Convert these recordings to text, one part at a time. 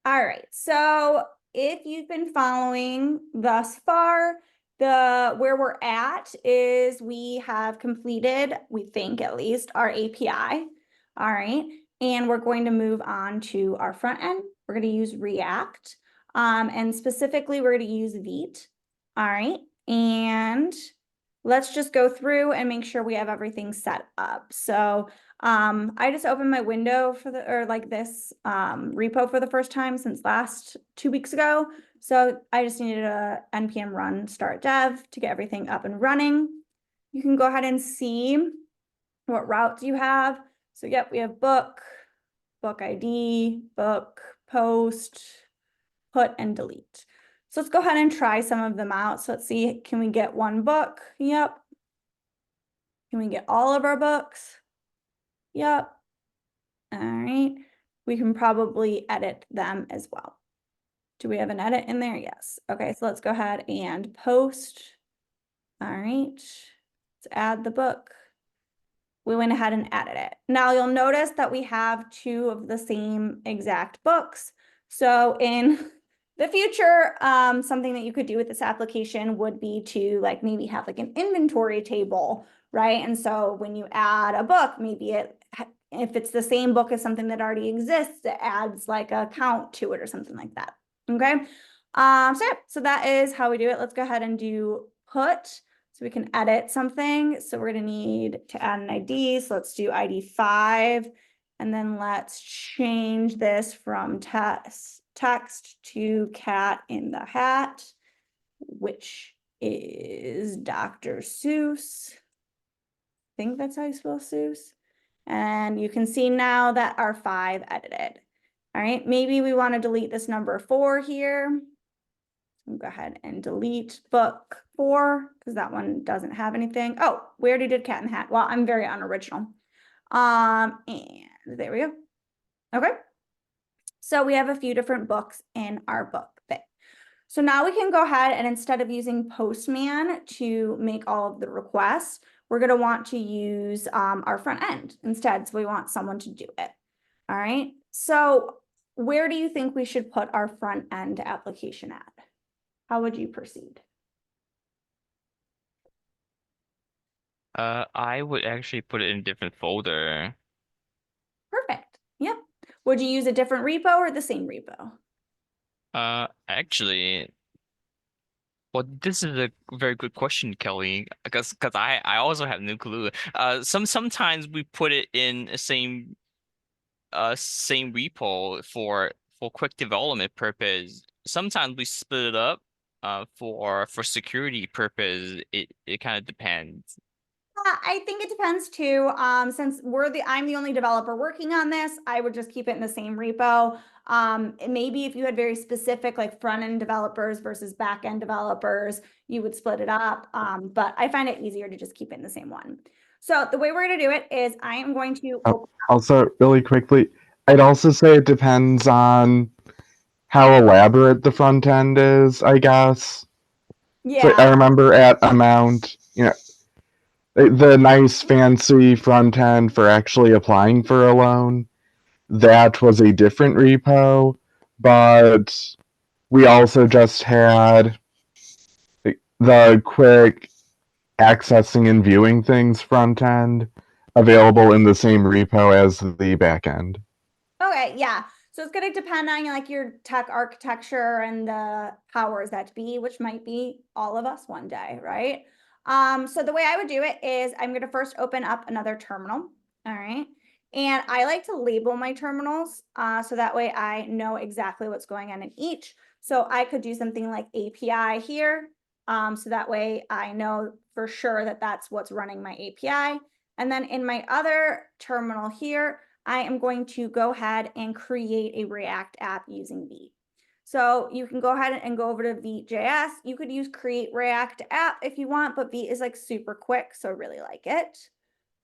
All right, so if you've been following thus far, where we're at is we have completed, we think at least, our API. All right, and we're going to move on to our front end. We're going to use React, and specifically we're going to use Vite. All right, and let's just go through and make sure we have everything set up. So I just opened my window for this repo for the first time since last 2 weeks ago. So I just needed a npm run start dev to get everything up and running. You can go ahead and see what routes you have. So yep, we have book ID, book, post, put, and delete. So let's go ahead and try some of them out. So let's see, can we get one book? Yep. Can we get all of our books? Yep. All right. We can probably edit them as well. Do we have an edit in there? Yes. Okay, so let's go ahead and post. All right. Let's add the book. We went ahead and added it. Now you'll notice that we have 2 of the same exact books. So in the future, something that you could do with this application would be to like maybe have like an inventory table, right? And so when you add a book, maybe if it's the same book as something that already exists, it adds like a count to it or something like that. Okay. So that is how we do it. Let's go ahead and do put. So we can edit something. So we're going to need to add an ID. So let's do ID 5. And then let's change this from text to cat in the hat, which is Dr. Seuss. I think that's how you spell Seuss. And you can see now that our 5 edited. All right, maybe we want to delete this number 4 here. We'll go ahead and delete book 4 because that one doesn't have anything. Oh, we already did cat in the hat. Well, I'm very unoriginal. And there we go. Okay. So we have a few different books in our book thing. So now we can go ahead and instead of using Postman to make all of the requests, we're going to want to use our front end instead. So we want someone to do it. All right. So where do you think we should put our front end application at? How would you proceed? I would actually put it in a different folder. Perfect. Yep. Would you use a different repo or the same repo? Actually, well, this is a very good question, Kelly, because I also have no clue. Sometimes we put it in the same repo for quick development purpose. Sometimes we split it up for security purpose. It kind of depends. I think it depends too. Since I'm the only developer working on this, I would just keep it in the same repo. Maybe if you had very specific like front end developers versus back end developers, you would split it up. But I find it easier to just keep it in the same one. So the way we're going to do it is I am going to Oh, open. also, really quickly, I'd also say it depends on how elaborate the front end is, I guess. So I Yeah. remember at Amount, the nice fancy front end for actually applying for a loan, that was a different repo, but we also just had the quick accessing and viewing things front end available in the same repo as the back end. Okay, yeah. So it's going to depend on like your tech architecture and the powers that be, which might be all of us one day, right? So the way I would do it is I'm going to first open up another terminal. All right. And I like to label my terminals so that way I know exactly what's going on in each. So I could do something like API here. So that way I know for sure that that's what's running my API. And then in my other terminal here, I am going to go ahead and create a React app using Vite. So you can go ahead and go over to Vite.js. You could use create React app if you want, but Vite is like super quick, so I really like it.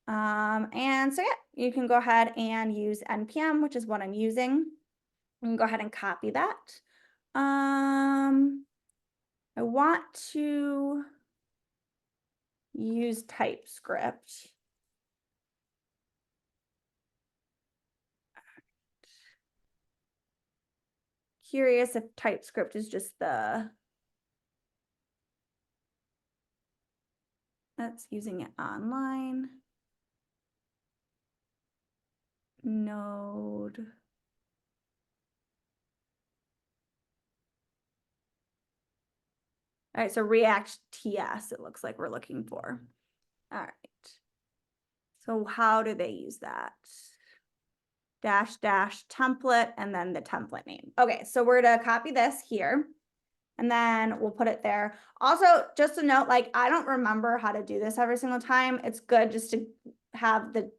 And so yeah, you can go ahead and use npm, which is what I'm using. You can go ahead and copy that. I want to use TypeScript. curious if TypeScript is just that's using it online. Node. All right, so React TS, it looks like we're looking for. All right. So how do they use that? Dash dash template and then the template name. Okay, so we're gonna copy this here and then we'll put it there. Also, just a note, like I don't remember how to do this every single time. It's good just to have the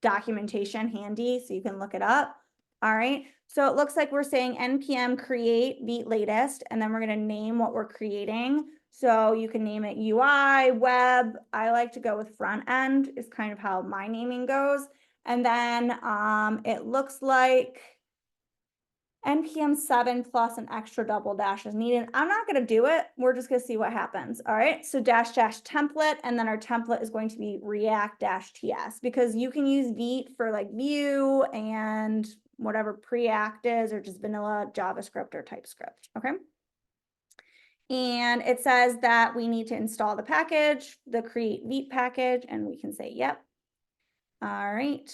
documentation handy so you can look it up. All right, so it looks like we're saying npm create Vite latest, and then we're gonna name what we're creating. So you can name it UI, web. I like to go with front end is kind of how my naming goes. And then it looks like npm 7 plus an extra double dash is needed. I'm not going to do it. We're just going to see what happens. All right. So dash dash template. And then our template is going to be react dash ts, because you can use Vite for like Vue and whatever preact is, or just vanilla JavaScript or TypeScript. Okay. And it says that we need to install the package, the create Vite package, and we can say, yep. All right.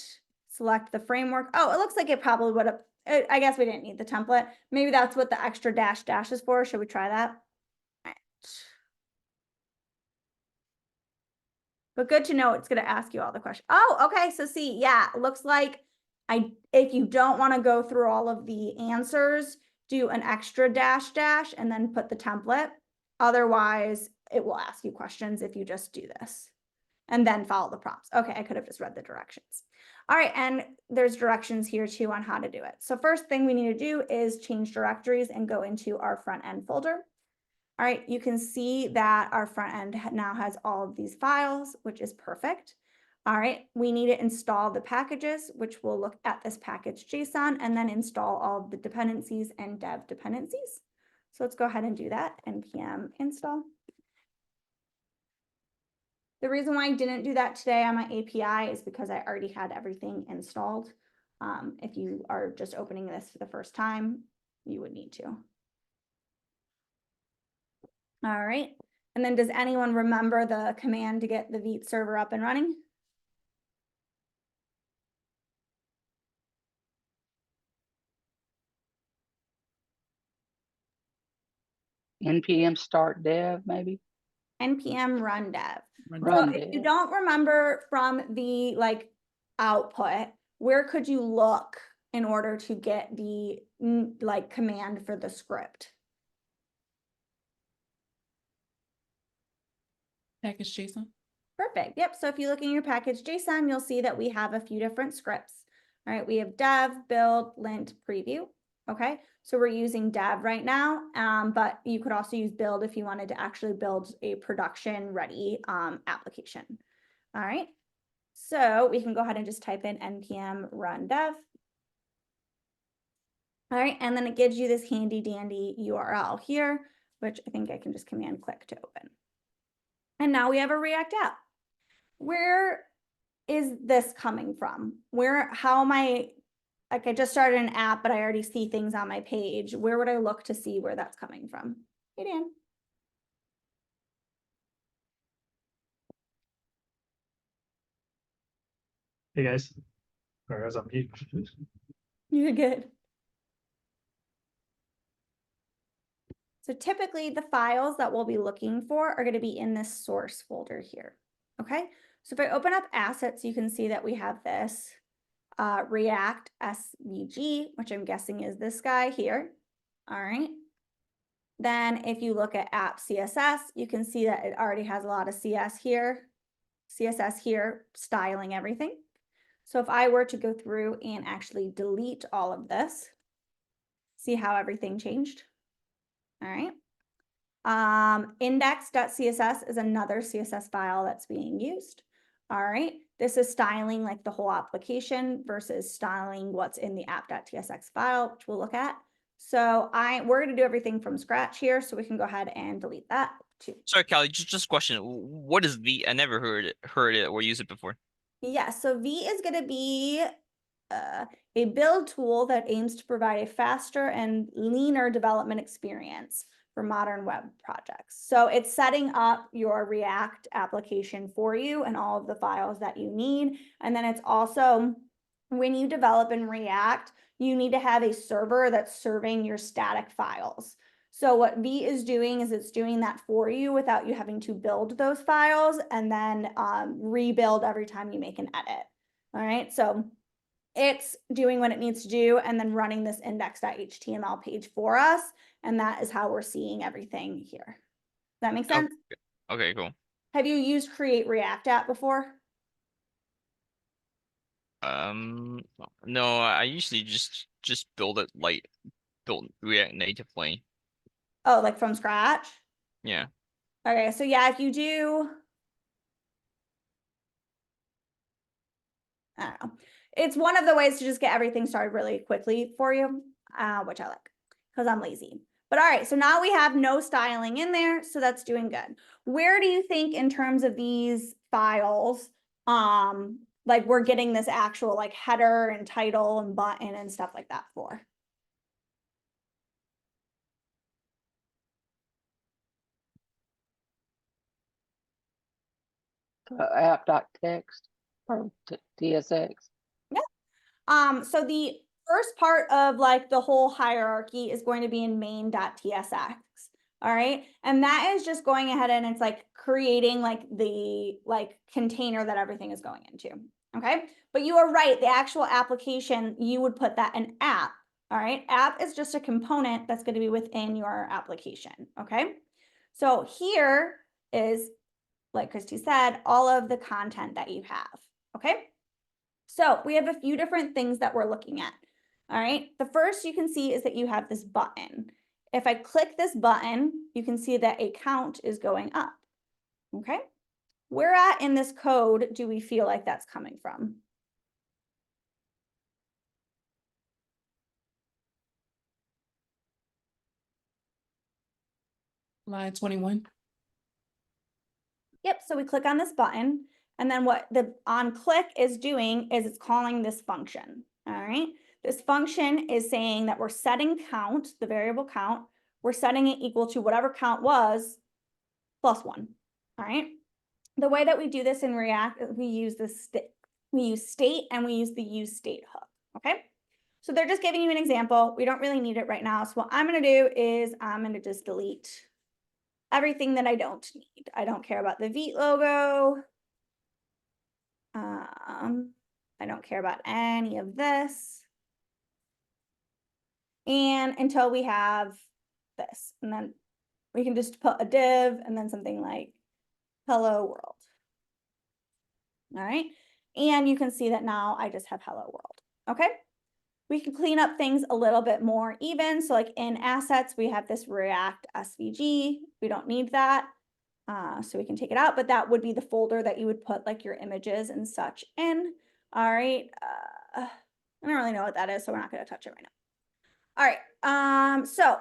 Select the framework. Oh, it looks like it probably would have, I guess we didn't need the template. Maybe that's what the extra dash dash is for. Should we try that? All right. But good to know it's going to ask you all the questions. Oh, okay. So see, yeah, it looks like if you don't want to go through all of the answers, do an extra dash dash and then put the template. Otherwise, it will ask you questions if you just do this and then follow the prompts. Okay, I could have just read the directions. All right, and there's directions here too on how to do it. So first thing we need to do is change directories and go into our front end folder. All right, you can see that our front end now has all of these files, which is perfect. All right, we need to install the packages, which will look at this package JSON and then install all of the dependencies and dev dependencies. So let's go ahead and do that. npm install. The reason why I didn't do that today on my API is because I already had everything installed. If you are just opening this for the first time, you would need to. All right. And then does anyone remember the command to get the Vite server up and running? npm start dev, maybe? npm run dev. Run So if you dev. don't remember from the output, where could you look in order to get the command for the script? Package JSON. Perfect. Yep. So if you look in your package JSON, you'll see that we have a few different scripts. All right. We have dev, build, lint, preview. Okay. So we're using dev right now, but you could also use build if you wanted to actually build a production ready application. All right. So we can go ahead and just type in npm run dev. All right. And then it gives you this handy dandy URL here, which I think I can just command click to open. And now we have a React app. Where is this coming from? How am I just started an app, but I already see things on my page. Where would I look to see where that's coming from? Hey, Dan. Hey guys. Sorry, I was on mute. You're good. So typically the files that we'll be looking for are going to be in this source folder here. Okay. So if I open up assets, you can see that we have this React SVG, which I'm guessing is this guy here. All right. Then if you look at app CSS, you can see that it already has a lot of CSS here, styling everything. So if I were to go through and actually delete all of this, see how everything changed. All right. Index.css is another CSS file that's being used. All right. This is styling like the whole application versus styling what's in the app.tsx file, which we'll look at. So we're going to do everything from scratch here, so we can go ahead and delete that too. Sorry, Callie, just a question. What is Vite? I never heard it or used it before. Yeah, so Vite is going to be a build tool that aims to provide a faster and leaner development experience for modern web projects. So it's setting up your React application for you and all of the files that you need. And then it's also, when you develop in React, you need to have a server that's serving your static files. So what Vite is doing is it's doing that for you without you having to build those files and then rebuild every time you make an edit. All right, so it's doing what it needs to do and then running this index.html page for us. And that is how we're seeing everything here. Does that make sense? Okay, cool. Have you used Create React app before? No, I usually just build it like build React natively. Oh, like from scratch? Yeah. Okay, so yeah, if you do, I don't know. It's one of the ways to just get everything started really quickly for you, which I like because I'm lazy. But all right, so now we have no styling in there, so that's doing good. Where do you think in terms of these files, like we're getting this actual like header and title and button and stuff like that for? App.txt or TSX. So the first part of like the whole hierarchy is going to be in main.tsx. All right. And that is just going ahead and it's like creating like the container that everything is going into. Okay. But you are right. The actual application, you would put that in app. All right. App is just a component that's going to be within your application. Okay. So here is, like Christy said, all of the content that you have. Okay. So we have a few different things that we're looking at. All right. The first you can see is that you have this button. If I click this button, you can see that a count is going up. Okay. Where at in this code do we feel like that's coming from? Line 21. Yep. So we click on this button. And then what the onClick is doing is it's calling this function. All right. This function is saying that we're setting count, the variable count, we're setting it equal to whatever count was plus 1. All right. The way that we do this in React is we use state and we use the useState hook. Okay. So they're just giving you an example. We don't really need it right now. So what I'm going to do is I'm going to just delete everything that I don't need. I don't care about the Vite logo. I don't care about any of this. And until we have this, and then we can just put a div and then something like hello world. All right. And you can see that now I just have hello world. Okay. We can clean up things a little bit more even. So like in assets, we have this React SVG. We don't need that. So we can take it out, but that would be the folder that you would put like your images and such in. All right. I don't really know what that is, so we're not going to touch it right now. All right. So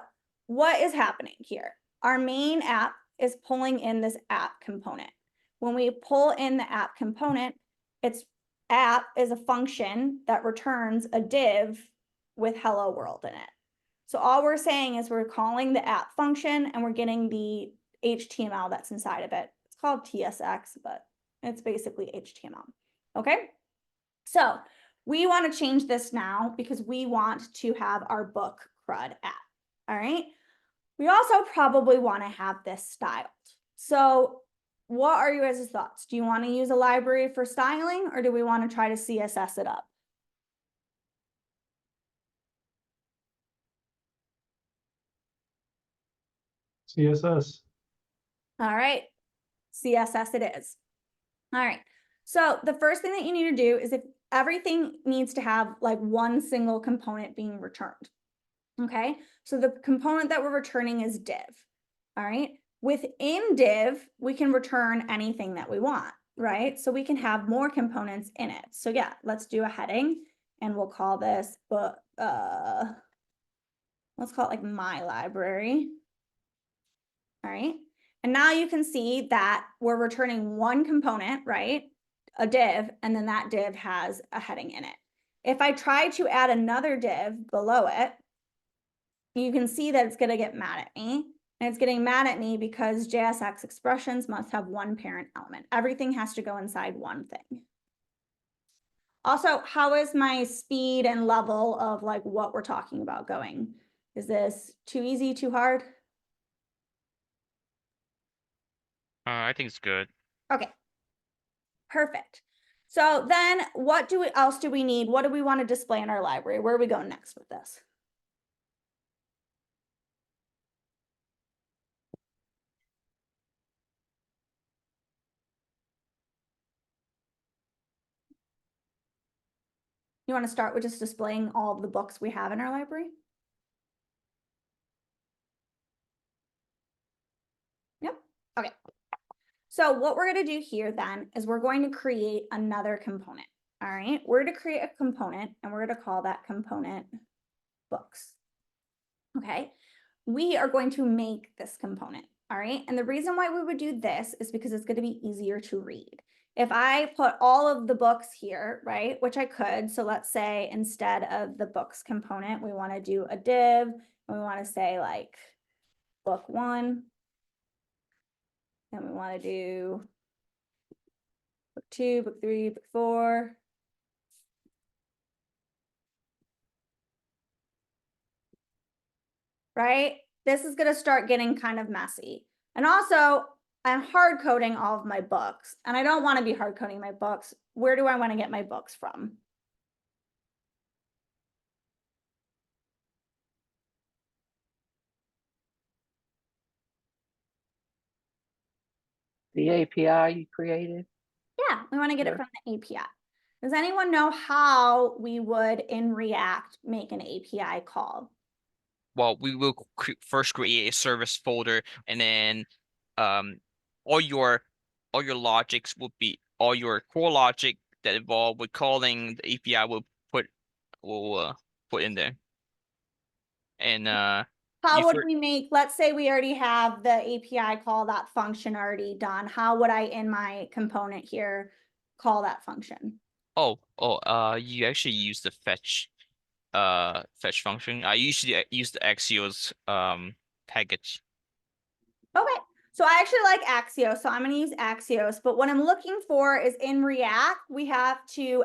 what is happening here? Our main app is pulling in this app component. When we pull in the app component, its app is a function that returns a div with hello world in it. So all we're saying is we're calling the app function and we're getting the HTML that's inside of it. It's called TSX, but it's basically HTML. Okay. So we want to change this now because we want to have our book CRUD app. All right. We also probably want to have this styled. So what are your guys' thoughts? Do you want to use a library for styling or do we want to try to CSS it up? CSS. All right. CSS it is. All right. So the first thing that you need to do is if everything needs to have like one single component being returned. Okay. So the component that we're returning is div. All right. Within div, we can return anything that we want, right? So we can have more components in it. So yeah, let's do a heading and we'll call this, let's call it like my library. All right. And now you can see that we're returning one component, right? A div, and then that div has a heading in it. If I try to add another div below it, you can see that it's gonna get mad at me. And it's getting mad at me because JSX expressions must have one parent element. Everything has to go inside one thing. Also, how is my speed and level of like what we're talking about going? Is this too easy, too hard? I think it's good. Okay. Perfect. So then what else do we need? What do we want to display in our library? Where are we going next with this? You want to start with just displaying all of the books we have in our library? Yep. Okay. So what we're going to do here then is we're going to create another component. All right. We're going to create a component and we're going to call that component books. Okay. We are going to make this component. All right. And the reason why we would do this is because it's going to be easier to read. If I put all of the books here, right, which I could, so let's say instead of the books component, we want to do a div, and we want to say like book 1, and we want to do book 2, book 3, book 4. Right? This is going to start getting kind of messy. And also, I'm hard coding all of my books, and I don't want to be hard coding my books. Where do I want to get my books from? The API you created? Yeah, we want to get it Sure. from the API. Does anyone know how we would in React make an API call? Well, we will first create a service folder, and then um, all your logics will be all your core logic that involve with calling the API will put in there. And How you would for we make, let's say we already have the API call, that function already done. How would I in my component here call that function? you actually use the fetch function. I usually use the axios package. Okay, so I actually like Axios, so I'm going to use Axios. But what I'm looking for is in React, we have to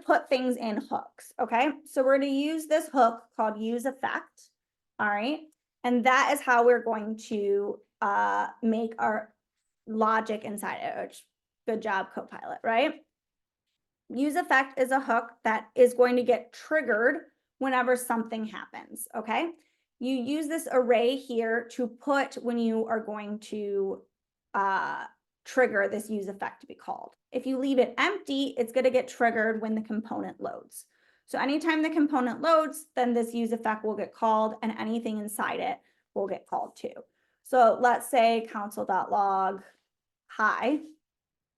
put things in hooks. Okay, so we're going to use this hook called useEffect. All right, and that is how we're going to make our logic inside it. Which, good job, Copilot. Right? useEffect is a hook that is going to get triggered whenever something happens. Okay. You use this array here to put when you are going to trigger this useEffect to be called. If you leave it empty, it's going to get triggered when the component loads. So anytime the component loads, then this useEffect will get called and anything inside it will get called too. So let's say console.log hi.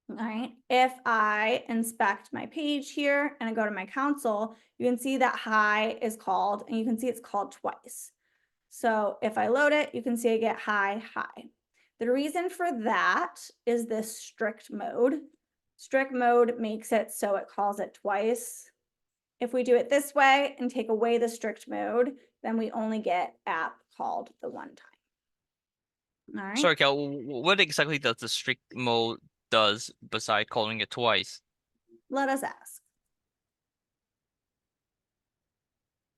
All right, if I inspect my page here and I go to my console, you can see that hi is called and you can see it's called twice. So if I load it, you can see I get hi. The reason for that is this strict mode. Strict mode makes it so it calls it twice. If we do it this way and take away the strict mode, then we only get app called the one time. All right. Sorry, Cal, what exactly does the strict mode does beside calling it twice? Let us ask.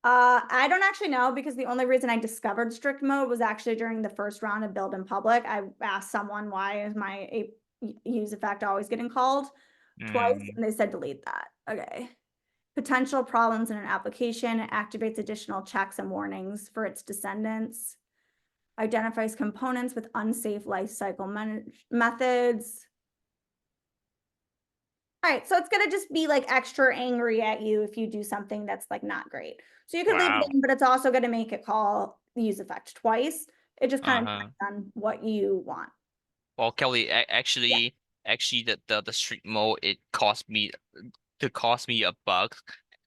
I don't actually know because the only reason I discovered strict mode was actually during the first round of build in public. I asked someone why is my useEffect always getting called twice, and they said delete that. Okay. Potential problems in an application. It activates additional checks and warnings for its descendants. Identifies components with unsafe lifecycle methods. All right, so it's gonna just be like extra angry at you if you do something that's like not great. So you can leave Wow. it in, but it's also gonna make it call the useEffect twice. It just kind of Uh-huh. depends on what you want. Well, Kelly, actually, the strict mode it cost me a bug,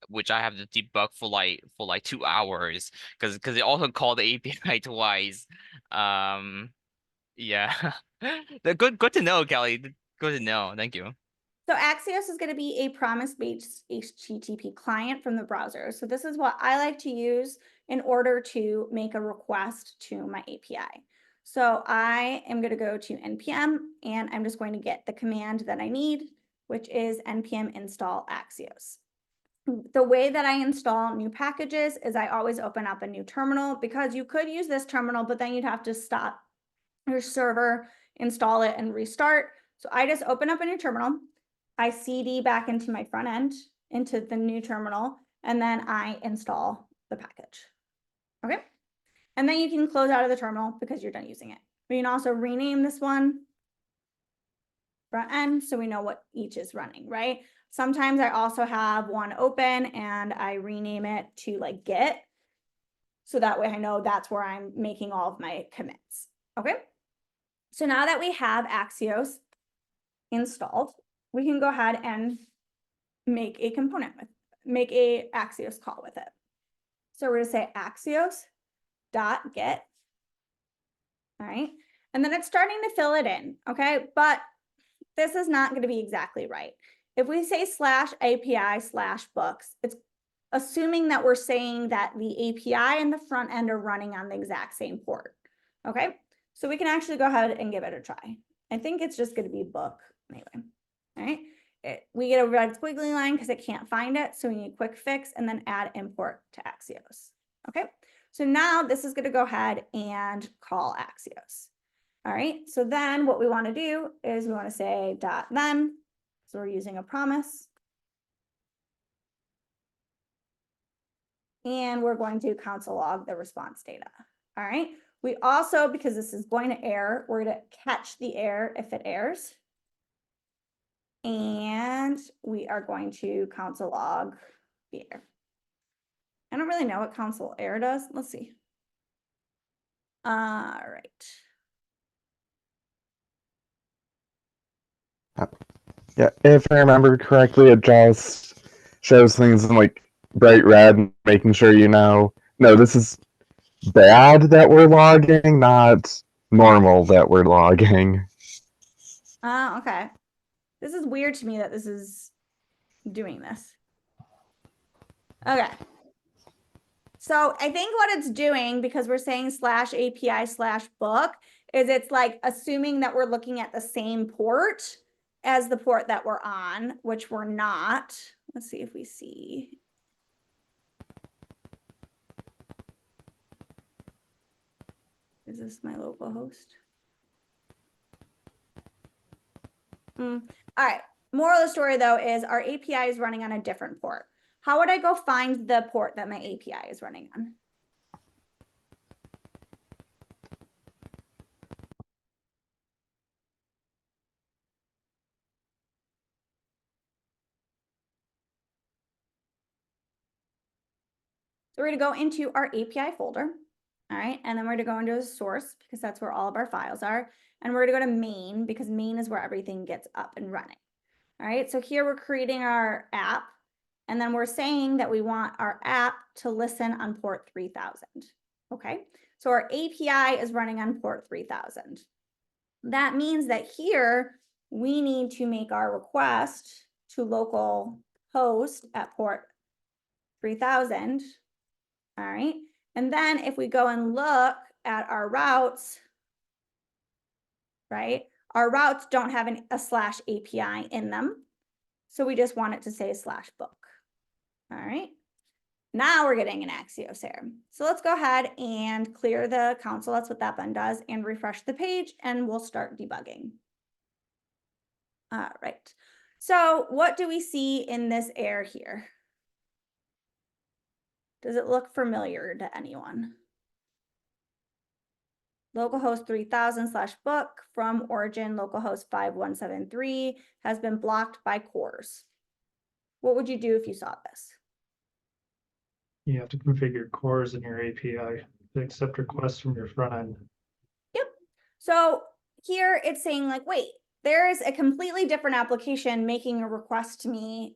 which I have to debug for like 2 hours because it also called the API twice. Yeah, good to know, Kelly. Good to know. Thank you. So Axios is going to be a promise-based HTTP client from the browser. So this is what I like to use in order to make a request to my API. So I am going to go to npm and I'm just going to get the command that I need, which is npm install Axios. The way that I install new packages is I always open up a new terminal, because you could use this terminal, but then you'd have to stop your server, install it, and restart. So I just open up a new terminal. I CD back into my front end, into the new terminal, and then I install the package. Okay. And then you can close out of the terminal because you're done using it. We can also rename this one front end so we know what each is running, right? Sometimes I also have one open and I rename it to like Git. So that way I know that's where I'm making all of my commits. Okay. So now that we have Axios installed, we can go ahead and make a component make a Axios call with it. So we're going to say axios.get. All right. And then it's starting to fill it in. Okay. But this is not going to be exactly right. If we say /API/books, it's assuming that we're saying that the API and the front end are running on the exact same port. Okay. So we can actually go ahead and give it a try. I think it's just going to be book anyway. All right. We get a red squiggly line because it can't find it. So we need quick fix and then add import to Axios. Okay. So now this is going to go ahead and call Axios. All right. So then what we want to do is we want to say .then. So we're using a promise. And we're going to console log the response data. All right. We also, because this is going to error, we're going to catch the error if it errors. And we are going to console log the error. I don't really know what console error does. Let's see. All right. Yeah, if I remember correctly, it just shows things in like bright red, making sure you know, no, this is bad that we're logging, not normal that we're logging. Okay. This is weird to me that this is doing this. Okay. So I think what it's doing, because we're saying /API/book, is it's like assuming that we're looking at the same port as the port that we're on, which we're not. Let's see if we see. Is this my local host? All right. Moral of the story, though, is our API is running on a different port. How would I go find the port that my API is running on? So we're going to go into our API folder. All right. And then we're going to go into the source because that's where all of our files are. And we're going to go to main because main is where everything gets up and running. All right. So here we're creating our app. And then we're saying that we want our app to listen on port 3000. Okay. So our API is running on port 3000. That means that here we need to make our request to local host at port 3000. All right. And then if we go and look at our routes, right, our routes don't have a /API in them. So we just want it to say /book. All right. Now we're getting an Axios error. So let's go ahead and clear the console. That's what that button does, and refresh the page, and we'll start debugging. All right. So what do we see in this error here? Does it look familiar to anyone? Localhost 3000/book from origin localhost 5173 has been blocked by CORS. What would you do if you saw this? You have to configure cores in your API to accept requests from your front end. Yep. So here it's saying like, wait, there is a completely different application making a request to me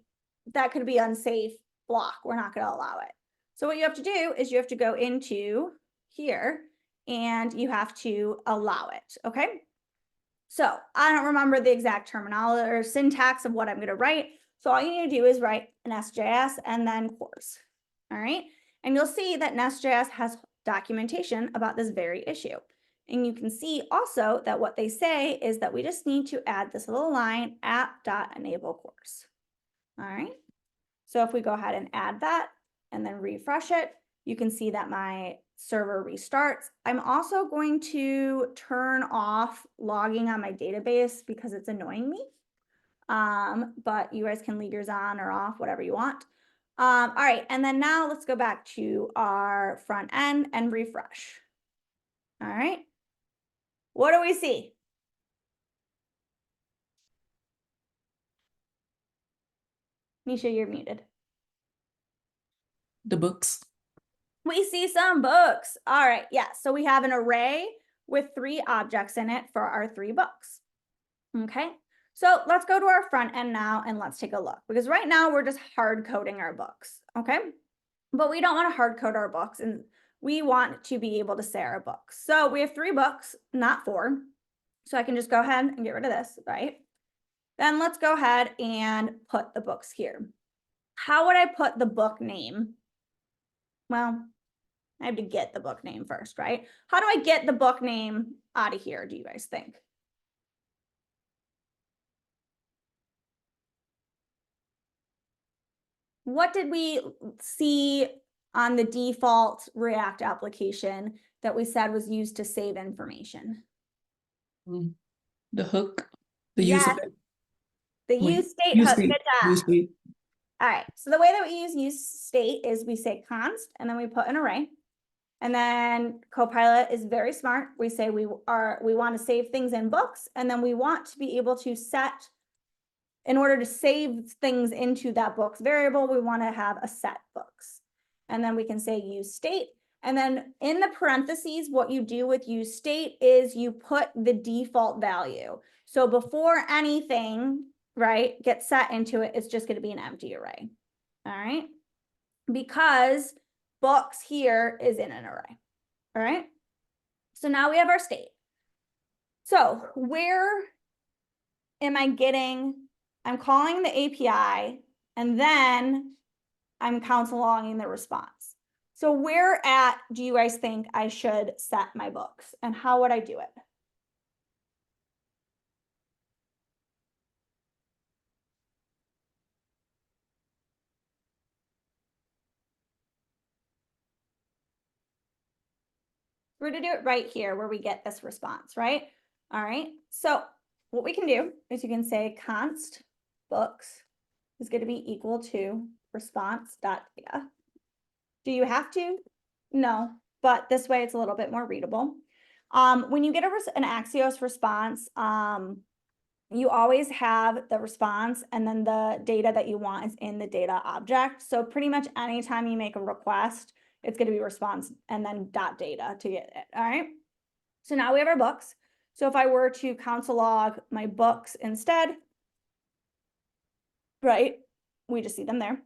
that could be unsafe, block. We're not going to allow it. So what you have to do is you have to go into here and you have to allow it. Okay. So I don't remember the exact terminology or syntax of what I'm going to write. So all you need to do is write an SJS and then cores. All right. And you'll see that Nest.js has documentation about this very issue. And you can see also that what they say is that we just need to add this little line app.enable cores. All right. So if we go ahead and add that and then refresh it, you can see that my server restarts. I'm also going to turn off logging on my database because it's annoying me. But you guys can leave yours on or off, whatever you want. All right, and then now let's go back to our front end and refresh. All right. What do we see? Nisha, you're muted. The books. We see some books. All right, yeah, so we have an array with 3 objects in it for our 3 books. Okay, so let's go to our front end now and let's take a look, because right now we're just hard coding our books, okay? But we don't want to hard code our books, and we want to be able to say our books. So we have 3 books, not 4. So I can just go ahead and get rid of this, right? Then let's go ahead and put the books here. How would I put the book name? Well, I have to get the book name first, right? How do I get the book name out of here, do you guys think? What did we see on the default React application that we said was used to save information? The hook. The Yes, user. the useState hook. Good job. useState. All right, so the way that we use useState is we say const and then we put an array. And then Copilot is very smart. We say we want to save things in books, and then we want to be able to set, in order to save things into that books variable, we want to have a set books. And then we can say useState. And then in the parentheses, what you do with useState is you put the default value. So before anything, right, gets set into it, it's just going to be an empty array. All right, because books here is in an array. All right, so now we have our state. So where am I getting? I'm calling the API, and then I'm console logging the response. So where at do you guys think I should set my books, and how would I do it? We're going to do it right here where we get this response, right? All right, so what we can do is you can say const books is going to be equal to response.data. Do you have to? No, but this way it's a little bit more readable. When you get an axios response, you always have the response, and then the data that you want is in the data object. So pretty much anytime you make a request, it's going to be response and then .data to get it. All right. So now we have our books. So if I were to console log my books instead, right, we just see them there.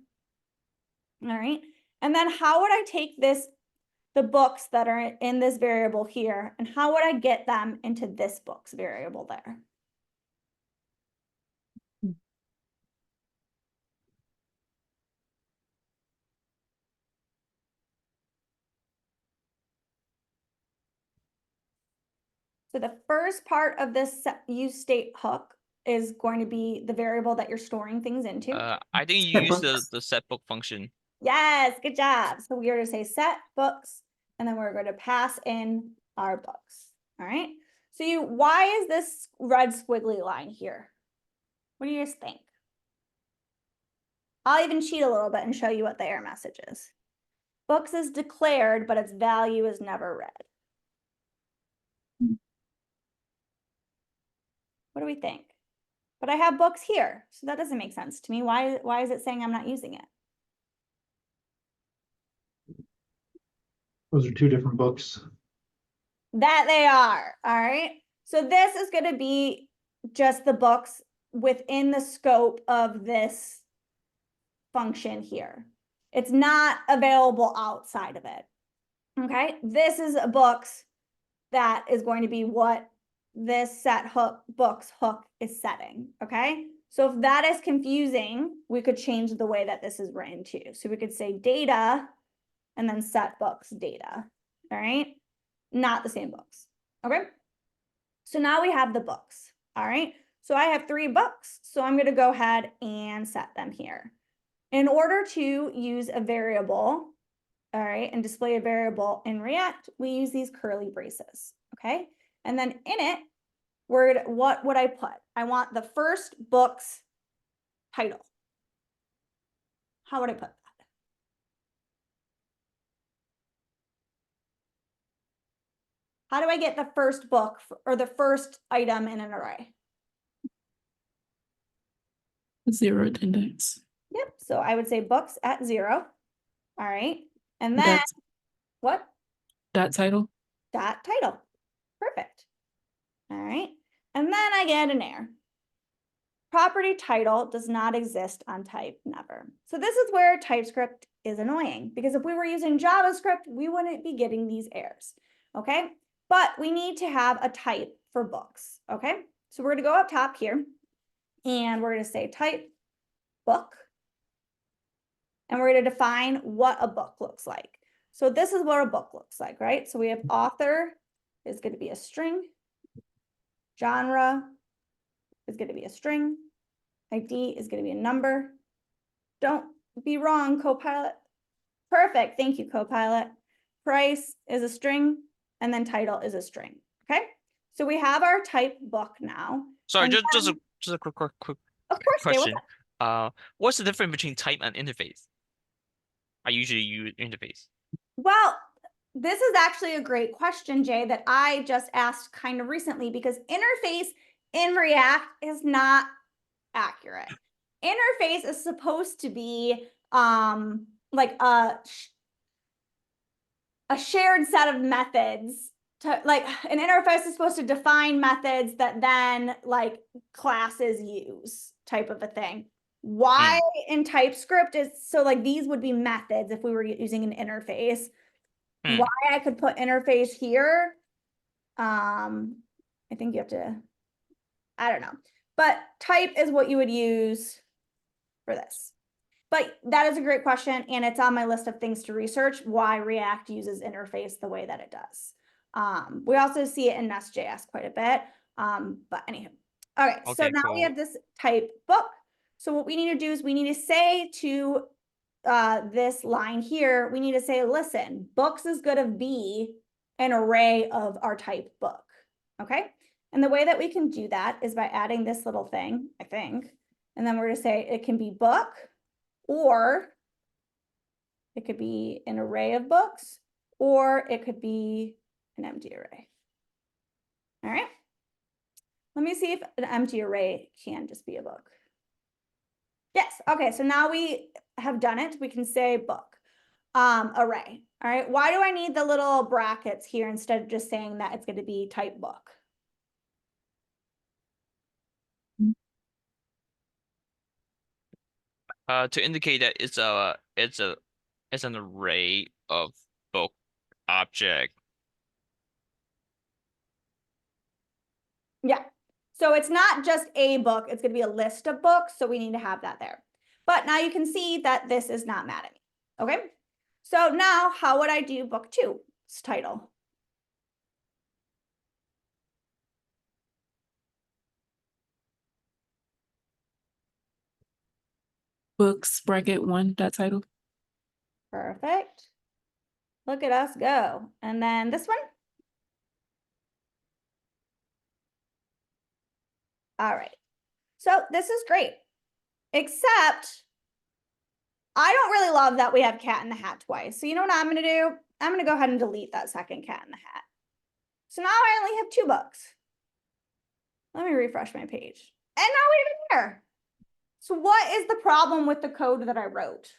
All right. And then how would I take the books that are in this variable here, and how would I get them into this books variable there? So the first part of this useState hook is going to be the variable that you're storing things into. I think you Set use books. the set book function. Yes, good job. So we are going to say set books, and then we're going to pass in our books. All right. So why is this red squiggly line here? What do you guys think? I'll even cheat a little bit and show you what the error message is. Books is declared, but its value is never read. What do we think? But I have books here, so that doesn't make sense to me. Why is it saying I'm not using it? Those are 2 different books. That they are, all right? So this is going to be just the books within the scope of this function here. It's not available outside of it, okay? This is a books that is going to be what this set hook books hook is setting, okay? So if that is confusing, we could change the way that this is written too. So we could say data and then set books data, all right? Not the same books, okay? So now we have the books, all right? So I have 3 books, so I'm gonna go ahead and set them here. In order to use a variable, all right, and display a variable in React, we use these curly braces, okay? And then in it, what would I put? I want the first book's title. How would I put that? How do I get the first book or the first item in an array? 0th index. Yep, so I would say books at 0. All right, and then That's what? dot title. Dot title. Perfect. All right, and then I get an error. Property title does not exist on type never. So this is where TypeScript is annoying, because if we were using JavaScript, we wouldn't be getting these errors, okay? But we need to have a type for books, okay? So we're gonna go up top here, and we're gonna say type book, and we're gonna define what a book looks like. So this is what a book looks like, right? So we have author is gonna be a string, genre is gonna be a string, ID is gonna be a number. Don't be wrong, Copilot. Perfect, thank you, Copilot. Price is a string, and then title is a string, okay? So we have our type book now. Sorry, And just then- a quick Of course, Jay, what's question. up? What's the difference between type and interface? I usually use interface. Well, this is actually a great question, Jay, that I just asked kind of recently, because interface in React is not accurate. Interface is supposed to be like a shared set of methods to, like, an interface is supposed to define methods that then like classes use, type of a thing. Why in TypeScript is so like these would be methods if we were using an interface. Hmm. Why I could put interface here, I think you have to, I don't know, but type is what you would use for this. But that is a great question, and it's on my list of things to research, why React uses interface the way that it does. We also see it in Nest.js quite a bit, but anywho. All right, so Okay, now we cool. have this type book. So what we need to do is we need to say to this line here, we need to say, listen, books is going to be an array of our type book, okay? And the way that we can do that is by adding this little thing, I think, and then we're going to say it can be book, or it could be an array of books, or it could be an empty array. All right. Let me see if an empty array can just be a book. Yes. Okay. So now we have done it. We can say book array. All right. Why do I need the little brackets here instead of just saying that it's going to be type book? To indicate that it's an array of book object. Yeah. So it's not just a book, it's going to be a list of books. So we need to have that there. But now you can see that this is not mad at me. Okay. So now how would I do book 2's title? Books bracket 1 dot title. Perfect. Look at us go. And then this one. All right. So this is great, except I don't really love that we have cat in the hat twice. So you know what I'm going to do? I'm going to go ahead and delete that second cat in the hat. So now I only have 2 books. Let me refresh my page. And now we have an error. So what is the problem with the code that I wrote?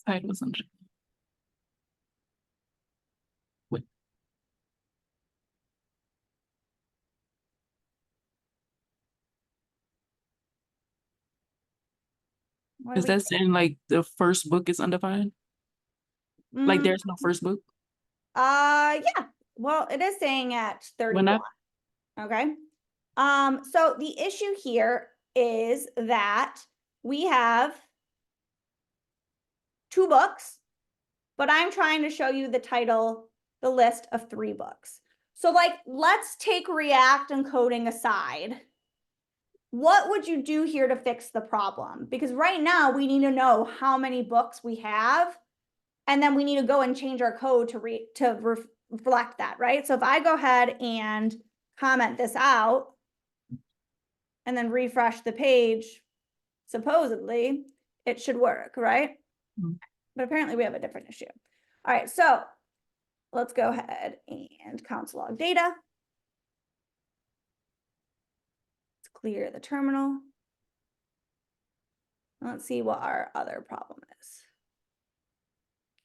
Titles under. What Is do we- that saying like the first book is undefined? Like Mm, there's no first book? yeah, well, it is saying at When 31. Okay. So the issue here is that we have 2 books, but I'm trying to show you the title, the list of 3 books. So like, let's take React and coding aside. What would you do here to fix the problem? Because right now we need to know how many books we have, and then we need to go and change our code to reflect that, right? So if I go ahead and comment this out and then refresh the page, supposedly it should work, right? Mhm. But apparently we have a different issue. All right, so let's go ahead and console log data. Let's clear the terminal. Let's see what our other problem is.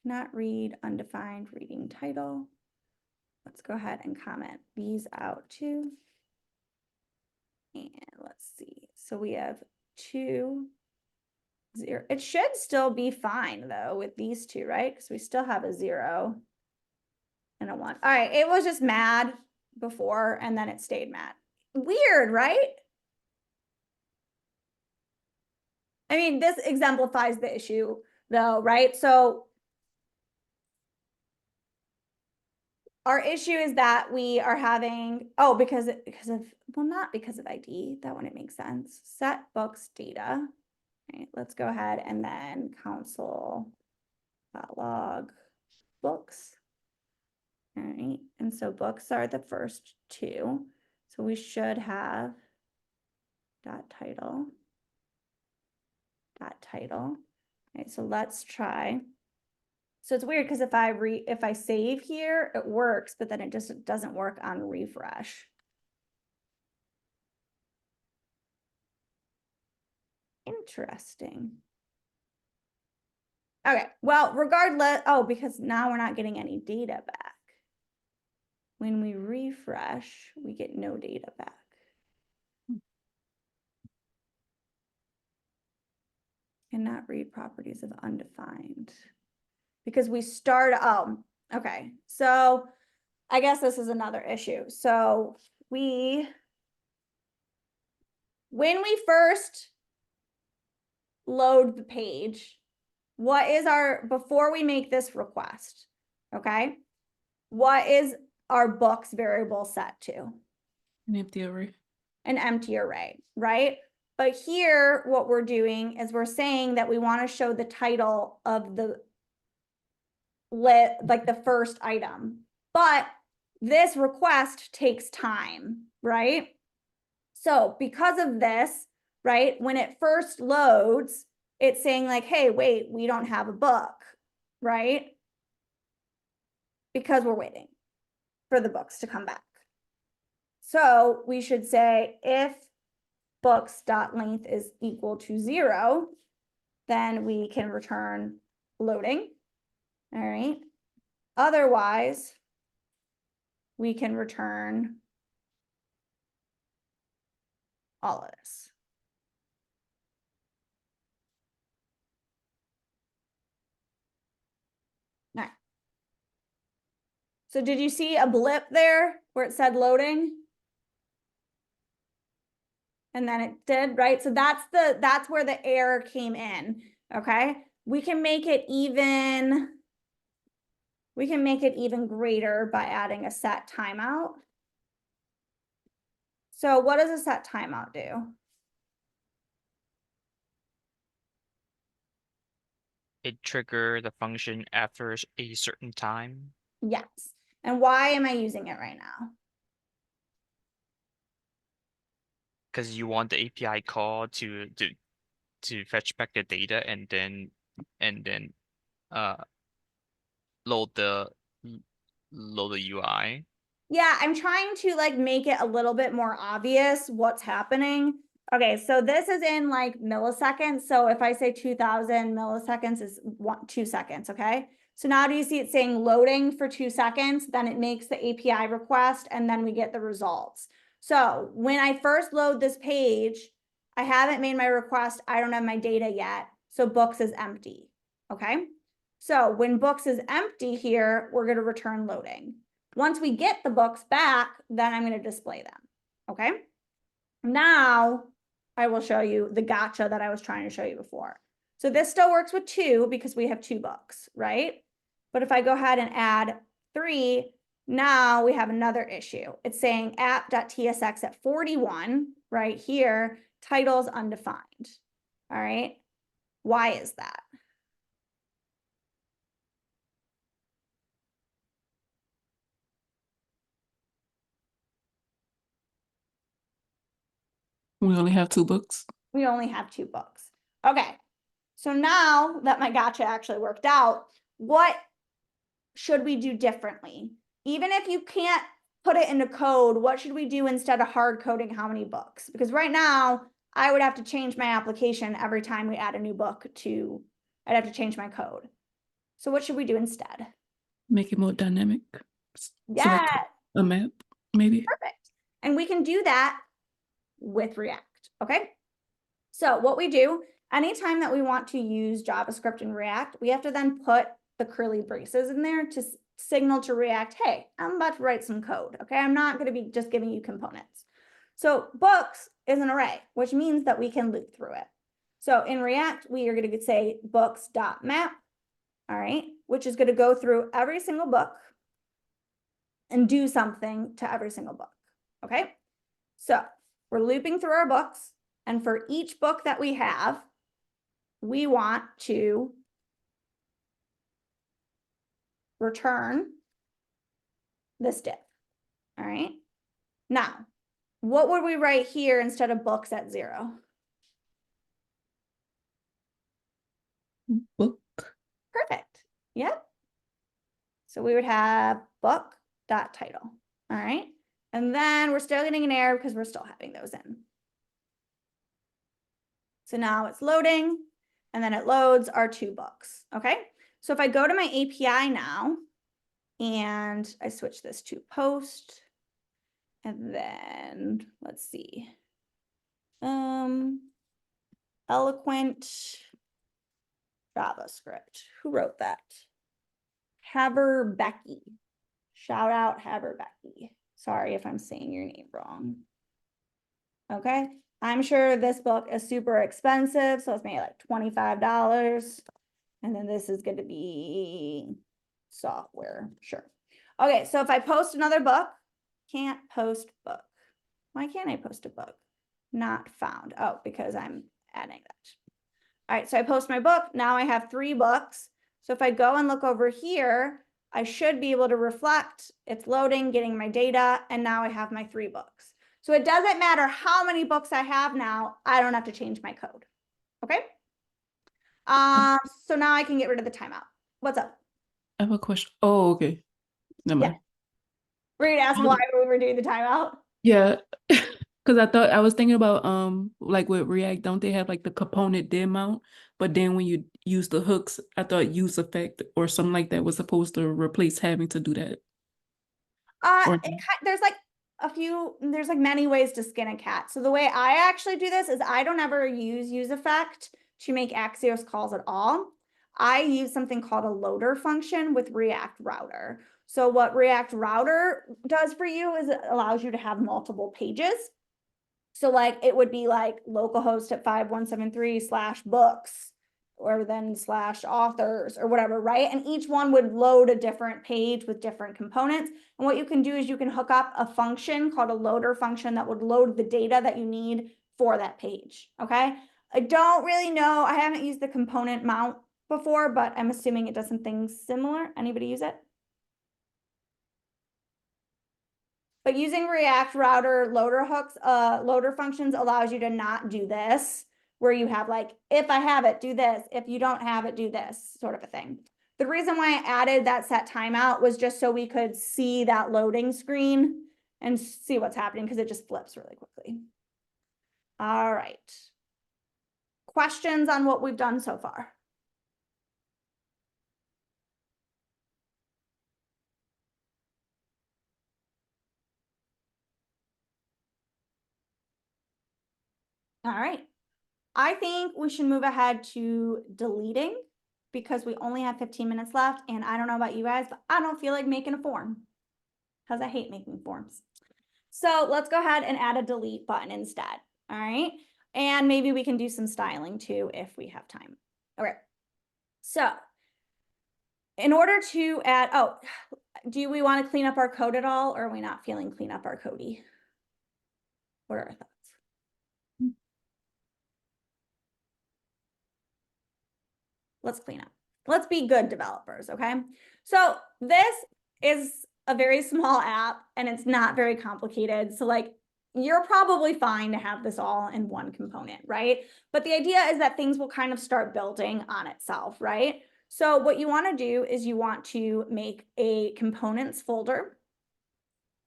Not read undefined reading title. Let's go ahead and comment these out too. And let's see. So we have 2, 0. It should still be fine though with these 2, right? Because we still have a 0 and a 1. All right, it was just mad before and then it stayed mad. Weird, right? I mean, this exemplifies the issue though, right? So our issue is that we are having, oh, because of, well, not because of ID, that wouldn't make sense. Set books data. Right, let's go ahead and then console log books. All right, and so books are the first 2. So we should have dot title. All right, so let's try. So it's weird because if I save here, it works, but then it just doesn't work on refresh. Interesting. Okay, well, regardless, oh, because now we're not getting any data back. When we refresh, we get no data back. Cannot read properties of undefined. Because we start, okay, so I guess this is another issue. So when we first load the page, what is before we make this request, okay? What is our books variable set to? An empty array. An empty array, right? But here, what we're doing is we're saying that we want to show the title of the like the first item, but this request takes time, right? So because of this, right, when it first loads, it's saying like, hey, wait, we don't have a book, right? Because we're waiting for the books to come back. So we should say if books.length is equal to 0, then we can return loading. All right. Otherwise, we can return all of this. All right. So did you see a blip there where it said loading? And then it did, right? So that's where the error came in. Okay. We can make it even greater by adding a set timeout. So what does a set timeout do? It trigger the function after a certain time. Yes. And why am I using it right now? Because you want the API call to fetch back the data and then load the UI. Yeah, I'm trying to like make it a little bit more obvious what's happening. Okay, so this is in like milliseconds. So if I say 2000 milliseconds is 2 seconds, okay? So now do you see it saying loading for 2 seconds? Then it makes the API request and then we get the results. So when I first load this page, I haven't made my request. I don't have my data yet. So books is empty, okay? So when books is empty here, we're going to return loading. Once we get the books back, then I'm going to display them. Okay. Now I will show you the gotcha that I was trying to show you before. So this still works with 2 because we have 2 books, right? But if I go ahead and add 3, now we have another issue. It's saying app.tsx at 41 right here, titles undefined. All right. Why is that? We only have 2 books. We only have 2 books. Okay. So now that my gotcha actually worked out, what should we do differently? Even if you can't put it into code, what should we do instead of hard coding how many books? Because right now I would have to change my application every time we add a new book to, I'd have to change my code. So what should we do instead? Make it more dynamic. Yeah, So like a map, maybe. perfect. And we can do that with React, okay? So what we do, anytime that we want to use JavaScript and React, we have to then put the curly braces in there to signal to React, hey, I'm about to write some code, okay? I'm not going to be just giving you components. So books is an array, which means that we can loop through it. So in React, we are going to say books.map, all right, which is going to go through every single book and do something to every single book, okay? So we're looping through our books, and for each book that we have, we want to return this div, all right? Now, what would we write here instead of books at 0? Book. Perfect, yep. So we would have book.title, all right? And then we're still getting an error because we're still having those in. So now it's loading, and then it loads our 2 books, okay? So if I go to my API now, and I switch this to post, and then let's see, eloquent JavaScript. Who wrote that? Haber Becky. Shout out Haber Becky. Sorry if I'm saying your name wrong. Okay, I'm sure this book is super expensive, so it's maybe like $25. And then this is going to be software, sure. Okay, so if I post another book, can't post book. Why can't I post a book? Not found. Oh, because I'm adding that. All right, so I post my book. Now I have 3 books. So if I go and look over here, I should be able to reflect. It's loading, getting my data, and now I have my 3 books. So it doesn't matter how many books I have now, I don't have to change my code. Okay? So now I can get rid of the timeout. What's up? I have a question. Oh, okay. Never mind. We're gonna ask why we were doing the timeout. Yeah. Because I was thinking about like with React, don't they have like the component div mount? But then when you use the hooks, I thought useEffect or something like that was supposed to replace having to do that. There's like there's like many ways to skin a cat. So the way I actually do this is I don't ever use useEffect to make axios calls at all. I use something called a loader function with React Router. So what React Router does for you is it allows you to have multiple pages. So like it would be like localhost at 5173/books or then /authors or whatever, right? And each one would load a different page with different components. And what you can do is you can hook up a function called a loader function that would load the data that you need for that page, okay? I don't really know, I haven't used the component mount before, but I'm assuming it does something similar. Anybody use it? But using React Router loader hooks, loader functions allows you to not do this, where you have like, if I have it, do this. If you don't have it, do this sort of a thing. The reason why I added that set timeout was just so we could see that loading screen and see what's happening because it just flips really quickly. All right. Questions on what we've done so far? All right. I think we should move ahead to deleting because we only have 15 minutes left, and I don't know about you guys, but I don't feel like making a form because I hate making forms. So let's go ahead and add a delete button instead. All right. And maybe we can do some styling too if we have time. Okay. So in order to add, oh, do we want to clean up our code at all, or are we not feeling clean up our codey? What are our thoughts? Let's clean up. Let's be good developers, okay? So this is a very small app and it's not very complicated. So like, you're probably fine to have this all in one component, right? But the idea is that things will kind of start building on itself, right? So what you want to do is you want to make a components folder.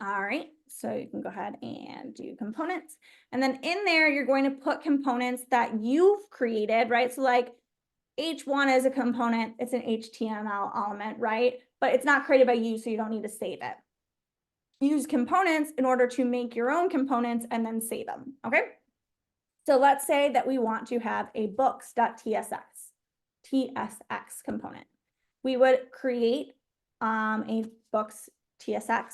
All right, so you can go ahead and do components. And then in there, you're going to put components that you've created, right? So like H1 is a component, it's an HTML element, right? But it's not created by you, so you don't need to save it. Use components in order to make your own components and then save them, okay? So let's say that we want to have a books.tsx component. We would create a books.tsx,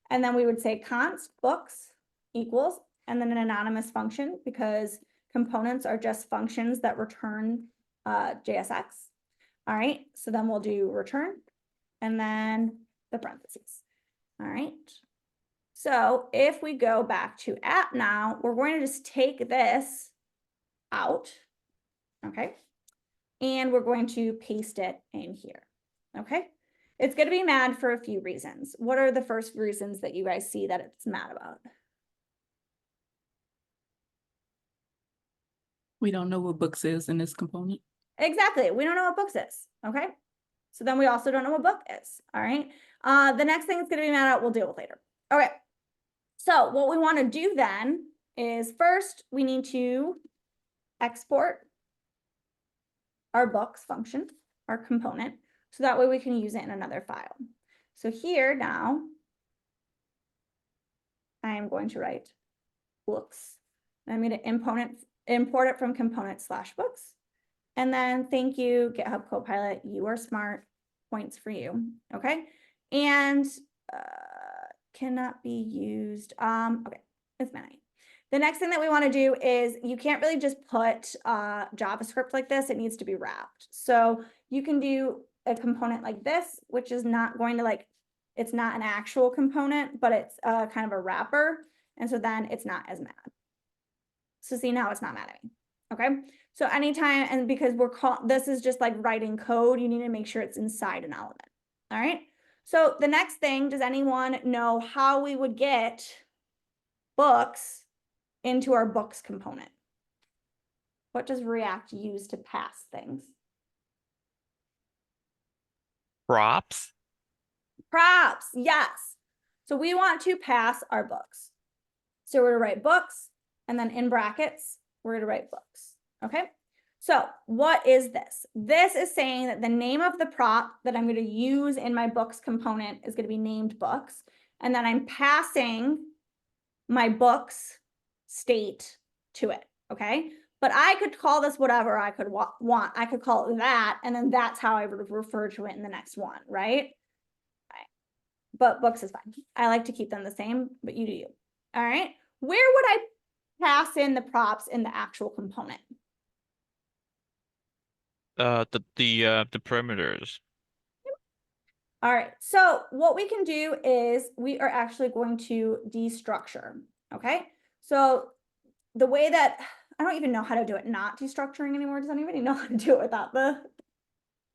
and then we would say const books equals, and then an anonymous function, because components are just functions that return JSX. All right, so then we'll do return and then the parentheses. All right. So if we go back to app now, we're going to just take this out. Okay. And we're going to paste it in here. Okay. It's going to be mad for a few reasons. What are the first reasons that you guys see that it's mad about? We don't know what books is in this component. Exactly. We don't know what books is. Okay. So then we also don't know what book is. All right. The next thing it's going to be mad at, we'll deal with later. Okay. So what we want to do then is first we need to export our books function, our component, so that way we can use it in another file. So here now, I am going to write books. I'm going to import it from component/books. And then thank you, GitHub Copilot, you are smart, points for you, okay? And cannot be used, okay, it's many. The next thing that we wanna do is you can't really just put JavaScript like this, it needs to be wrapped. So you can do a component like this, which is not going to like, it's not an actual component, but it's kind of a wrapper. And so then it's not as mad. So see, now it's not mad at me. Okay, so anytime, and because this is just like writing code, you need to make sure it's inside an element. All right, so the next thing, does anyone know how we would get books into our books component? What does React use to pass things? Props. Props, yes. So we want to pass our books. So we're going to write books, and then in brackets, we're going to write books. Okay. So what is this? This is saying that the name of the prop that I'm going to use in my books component is going to be named books. And then I'm passing my books state to it. Okay. But I could call this whatever I could want. I could call it that. And then that's how I would refer to it in the next one. Right. But books is fine. I like to keep them the same, but you do you. All right. Where would I pass in the props in the actual component? The parameters. All right, so what we can do is we are actually going to destructure, okay? So the way that, I don't even know how to do it not destructuring anymore. Does anybody know how to do it without the,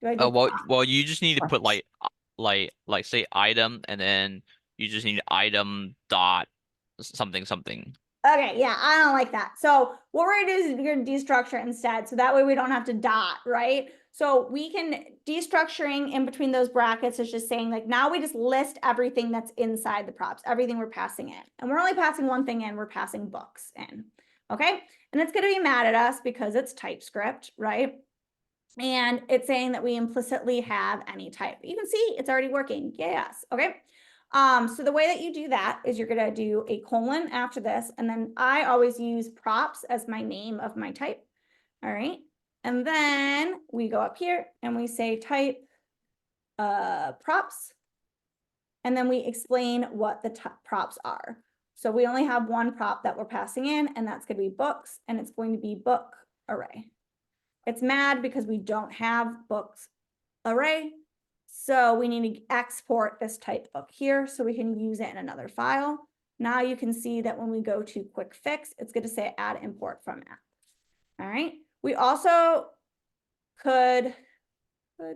do I do Well, you just need to put like say item, and then you just need item dot something. Okay, yeah, I don't like that. So what we're gonna do is we're gonna destructure instead. So that way we don't have to dot, right? So we can, destructuring in between those brackets is just saying like, now we just list everything that's inside the props, everything we're passing in. And we're only passing one thing in, we're passing books in, okay? And it's gonna be mad at us because it's TypeScript, right? And it's saying that we implicitly have any type. You can see it's already working, yes, okay? So the way that you do that is you're gonna do a colon after this, and then I always use props as my name of my type. All right, And then we go up here and we say type props. And then we explain what the props are. So we only have one prop that we're passing in, and that's going to be books, and it's going to be book array. It's mad because we don't have books array. So we need to export this type book here so we can use it in another file. Now you can see that when we go to quick fix, it's going to say add import from app. All right. We also could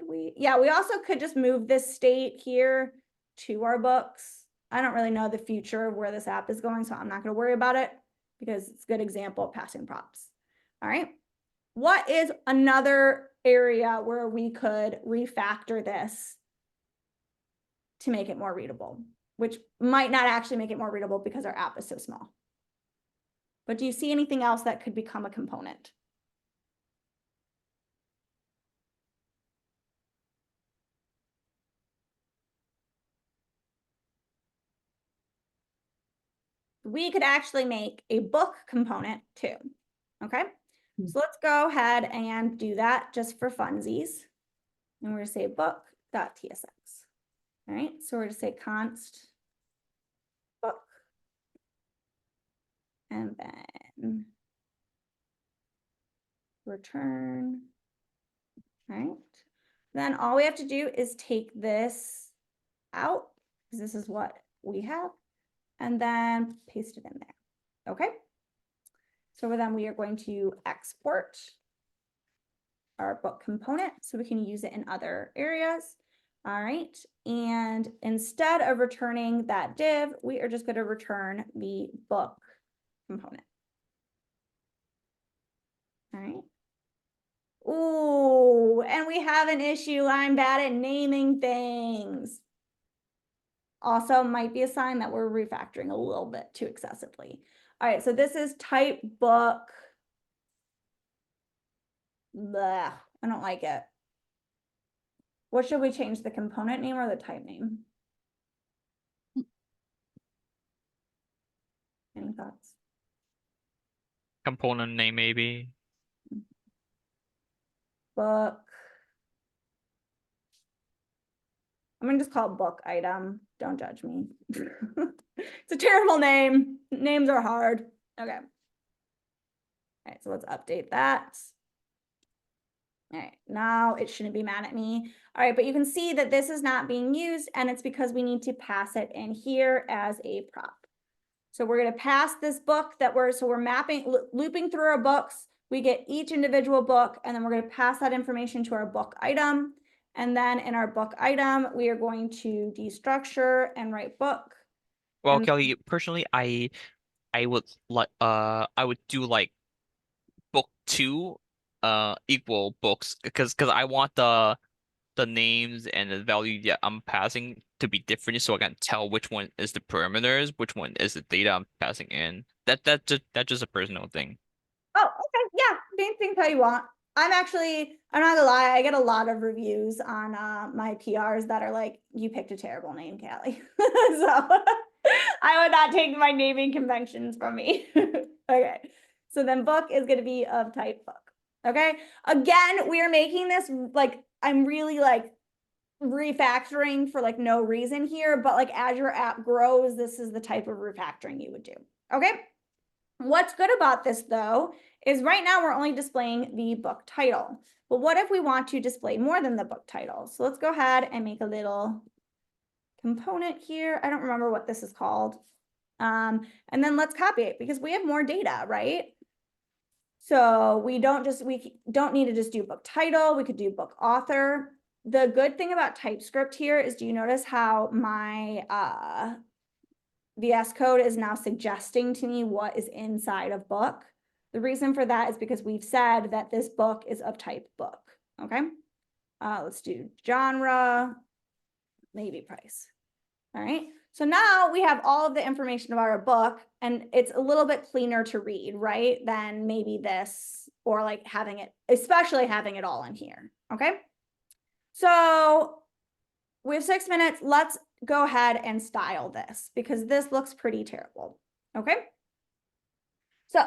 we also could just move this state here to our books. I don't really know the future of where this app is going, so I'm not going to worry about it because it's a good example of passing props. All right. What is another area where we could refactor this to make it more readable, which might not actually make it more readable because our app is so small? But do you see anything else that could become a component? We could actually make a book component too. Okay, so let's go ahead and do that just for funsies. And we're going to say book.tsx. All right, so we're going to say const book. And then return. All right, then all we have to do is take this out because this is what we have, and then paste it in there. Okay, so then we are going to export our book component so we can use it in other areas. All right, and instead of returning that div, we are just going to return the book component. All right. Ooh, and we have an issue. I'm bad at naming things. Also might be a sign that we're refactoring a little bit too excessively. All right, so this is type book. Blah, I don't like it. What should we change, the component name or the type name? Any thoughts? Component name maybe. Book. I'm gonna just call it book item. Don't judge me. It's a terrible name. Names are hard. Okay. All right, so let's update that. All right, now it shouldn't be mad at me. All right, but you can see that this is not being used, and it's because we need to pass it in here as a prop. So we're going to pass this book that we're mapping, looping through our books. We get each individual book, and then we're going to pass that information to our book item. And then in our book item, we are going to destructure and write book. Well, And Kelly, personally, I would like I would do like book 2 equal books because I want the names and the value that I'm passing to be different so I can tell which one is the parameters, which one is the data I'm passing in. That's just a personal thing. oh, okay, yeah, same thing how you want. I'm not gonna lie, I get a lot of reviews on my PRs that are like, you picked a terrible name, Callie. So I would not take my naming conventions from me. Okay, so then book is gonna be of type book. Okay, again, we are making this like, I'm really like refactoring for like no reason here, but like as your app grows, this is the type of refactoring you would do. Okay. What's good about this though, is right now we're only displaying the book title, but what if we want to display more than the book title? So let's go ahead and make a little component here. I don't remember what this is called. And then let's copy it because we have more data, right? So we don't need to just do book title. We could do book author. The good thing about TypeScript here is, do you notice how my VS Code is now suggesting to me what is inside of book? The reason for that is because we've said that this book is of type book. Okay. Let's do genre, maybe price. All right. So now we have all of the information about our book, and it's a little bit cleaner to read, right? Than maybe this, or like having it, especially having it all in here. Okay. So we have 6 minutes. Let's go ahead and style this because this looks pretty terrible. Okay. So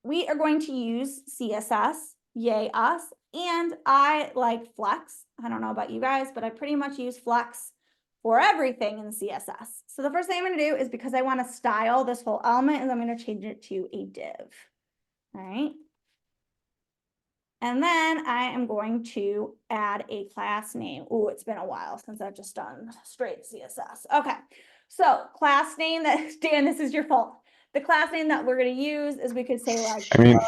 we are going to use CSS Yay us. And I like Flex. I don't know about you guys, but I pretty much use Flex for everything in CSS. So the first thing I'm going to do is, because I want to style this whole element, is I'm going to change it to a div. All right. And then I am going to add a class name. Oh, it's been a while since I've just done straight CSS. Okay. So class name that, Dan, this is your fault. The class name that we're going to use is, we could say like, I mean,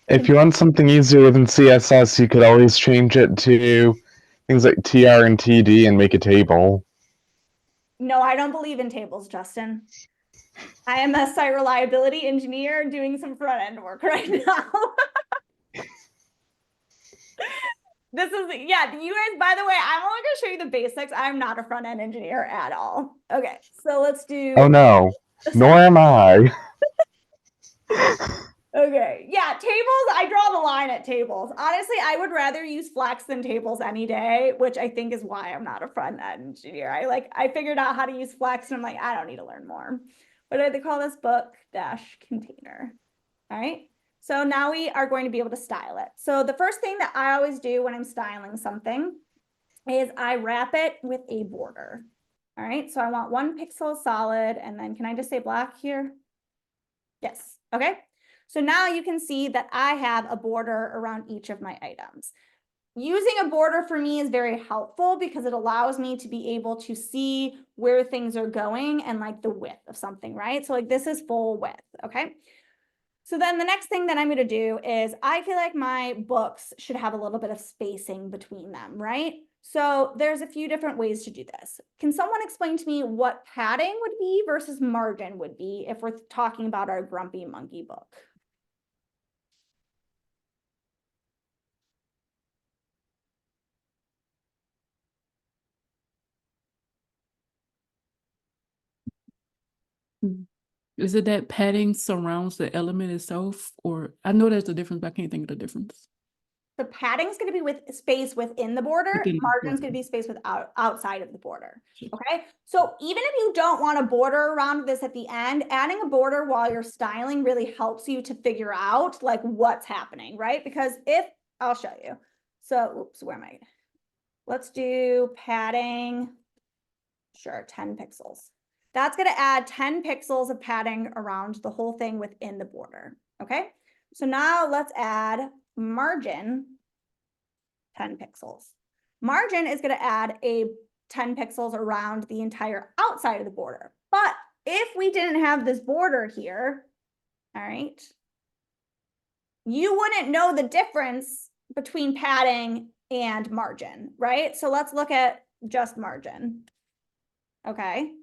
if you want something easier than CSS, you could always change it to things like TR and TD and make a table. no, I don't believe in tables, Justin. I am a site reliability engineer doing some front end work right now. This is, yeah, you guys, by the way, I'm only going to show you the basics. I'm not a front end engineer at all. Okay, so let's do. Oh no, nor am I. Okay, yeah, tables, I draw the line at tables. Honestly, I would rather use Flex than tables any day, which I think is why I'm not a front end engineer. I figured out how to use Flex, and I'm like, I don't need to learn more. What do they call this? Book dash container. All right. So now we are going to be able to style it. So the first thing that I always do when I'm styling something is I wrap it with a border. All right. So I want 1 pixel solid, and then can I just say black here? Yes. Okay. So now you can see that I have a border around each of my items. Using a border for me is very helpful because it allows me to be able to see where things are going and like the width of something, right? So like this is full width. Okay. So then the next thing that I'm going to do is, I feel like my books should have a little bit of spacing between them, right? So there's a few different ways to do this. Can someone explain to me what padding would be versus margin would be if we're talking about our Grumpy Monkey book? Is it that padding surrounds the element itself? Or I know there's a difference, but I can't think of the difference. The padding is going to be with space within the border. Within the Margin is border. going to be space outside of the border. Sure. Okay. So even if you don't want a border around this at the end, adding a border while you're styling really helps you to figure out like what's happening, right? Because I'll show you. So, oops, where am I? Let's do padding. Sure, 10 pixels. That's going to add 10 pixels of padding around the whole thing within the border. Okay. So now let's add margin 10 pixels. Margin is going to add a 10 pixels around the entire outside of the border. But if we didn't have this border here, all right, you wouldn't know the difference between padding and margin, right? So let's look at just margin. Okay.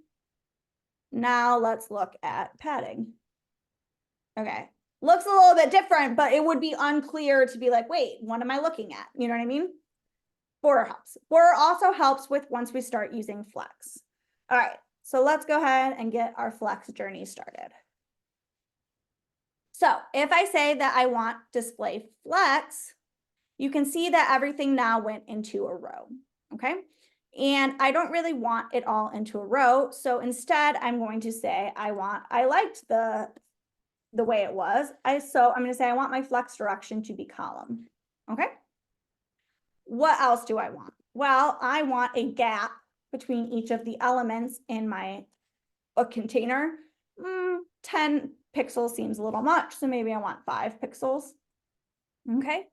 Now let's look at padding. Okay. Looks a little bit different, but it would be unclear to be like, wait, what am I looking at? You know what I mean? Border helps. Border also helps with once we start using Flex. All right, so let's go ahead and get our Flex journey started. So if I say that I want display Flex, you can see that everything now went into a row, okay? And I don't really want it all into a row. So instead, I'm going to say I liked the way it was. So I'm going to say I want my Flex direction to be column, okay? What else do I want? Well, I want a gap between each of the elements in my container. 10 pixels seems a little much, so maybe I want 5 pixels. Okay,